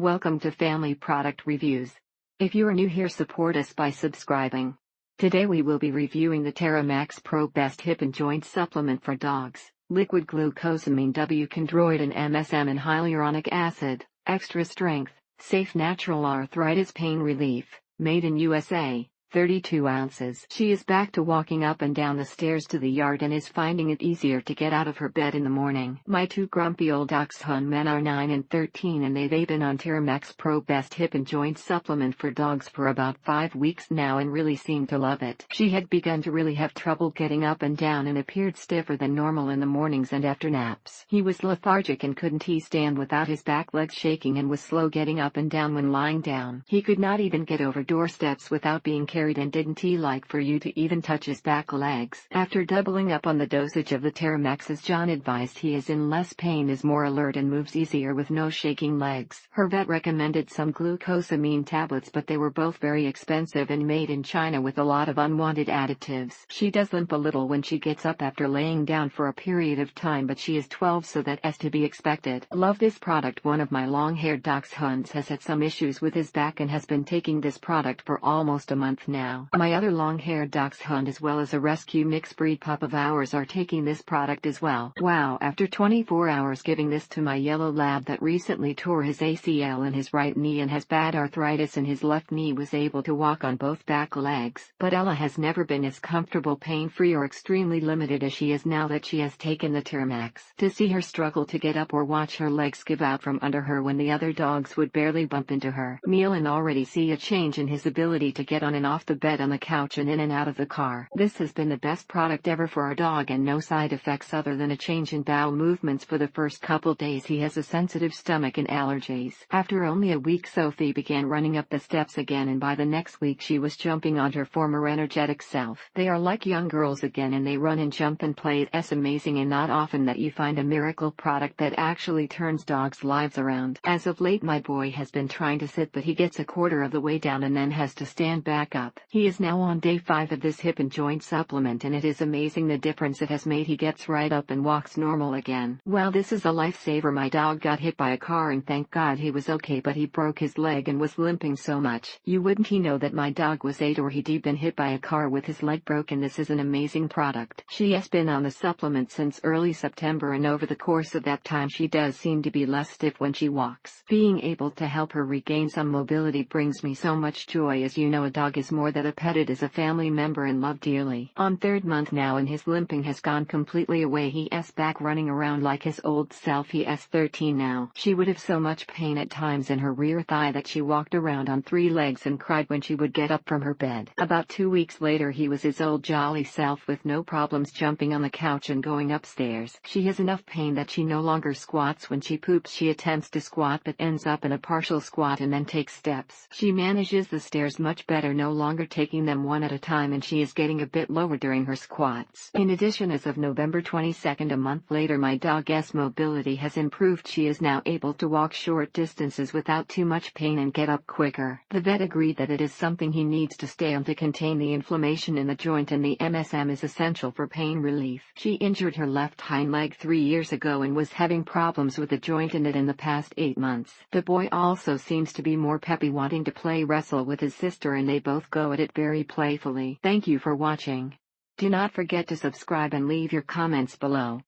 Welcome to Family Product Reviews. If you are new here, support us by subscribing. Today we will be reviewing the TerraMax Pro Best Hip and Joint Supplement for Dogs. Liquid glucosamine W chondroitin MSM and hyaluronic acid, extra strength, safe natural arthritis pain relief, made in USA. 32 ounces. She is back to walking up and down the stairs to the yard and is finding it easier to get out of her bed in the morning. My two grumpy old dachshund men are 9 and 13 and they've been on TerraMax Pro Best Hip and Joint Supplement for Dogs for about 5 weeks now and really seem to love it. She had begun to really have trouble getting up and down and appeared stiffer than normal in the mornings and after naps. He was lethargic and couldn't stand without his back legs shaking and was slow getting up and down when lying down. He could not even get over doorsteps without being carried, and didn't he like for you to even touch his back legs? After doubling up on the dosage of the TerraMax, as John advised, he is in less pain, is more alert, and moves easier with no shaking legs. Her vet recommended some glucosamine tablets, but they were both very expensive and made in China with a lot of unwanted additives. She does limp a little when she gets up after laying down for a period of time, but she is 12, so that is to be expected. Love this product. One of my long-haired dachshunds has had some issues with his back and has been taking this product for almost a month now. My other long-haired dachshund as well as a rescue mixed breed pup of ours are taking this product as well. Wow, after 24 hours giving this to my yellow lab that recently tore his ACL in his right knee and has bad arthritis in his left knee, was able to walk on both back legs. But Ella has never been as comfortable, pain-free, or extremely limited as she is now that she has taken the TerraMax. To see her struggle to get up or watch her legs give out from under her when the other dogs would barely bump into her. Meal and already see a change in his ability to get on and off the bed, on the couch, and in and out of the car. This has been the best product ever for our dog, and no side effects other than a change in bowel movements for the first couple days. He has a sensitive stomach and allergies. After only a week, Sophie began running up the steps again, and by the next week she was jumping on her former energetic self. They are like young girls again, and they run and jump and play. It's amazing and not often that you find a miracle product that actually turns dogs' lives around. As of late, my boy has been trying to sit, but he gets a quarter of the way down and then has to stand back up. He is now on day 5 of this hip and joint supplement, and it is amazing the difference it has made. He gets right up and walks normal again. Well, this is a lifesaver. My dog got hit by a car and thank God he was okay, but he broke his leg and was limping so much. You wouldn't he know that my dog was 8 or he'd been hit by a car with his leg broken. This is an amazing product. She has been on the supplement since early September, and over the course of that time she does seem to be less stiff when she walks. Being able to help her regain some mobility brings me so much joy. As you know, a dog is more than a pet, it is a family member and loved dearly. On 3rd month now, and his limping has gone completely away. He is back running around like his old self. He is 13 now. She would have so much pain at times in her rear thigh that she walked around on 3 legs and cried when she would get up from her bed. About 2 weeks later he was his old jolly self with no problems jumping on the couch and going upstairs. She has enough pain that she no longer squats. When she poops she attempts to squat but ends up in a partial squat and then takes steps. She manages the stairs much better, no longer taking them one at a time, and she is getting a bit lower during her squats. In addition, as of November 22nd, a month later, my dog's mobility has improved. She is now able to walk short distances without too much pain and get up quicker. The vet agreed that it is something he needs to stay on to contain the inflammation in the joint, and the MSM is essential for pain relief. She injured her left hind leg 3 years ago and was having problems with the joint in it in the past 8 months. The boy also seems to be more peppy, wanting to play wrestle with his sister, and they both go at it very playfully. Thank you for watching. Do not forget to subscribe and leave your comments below.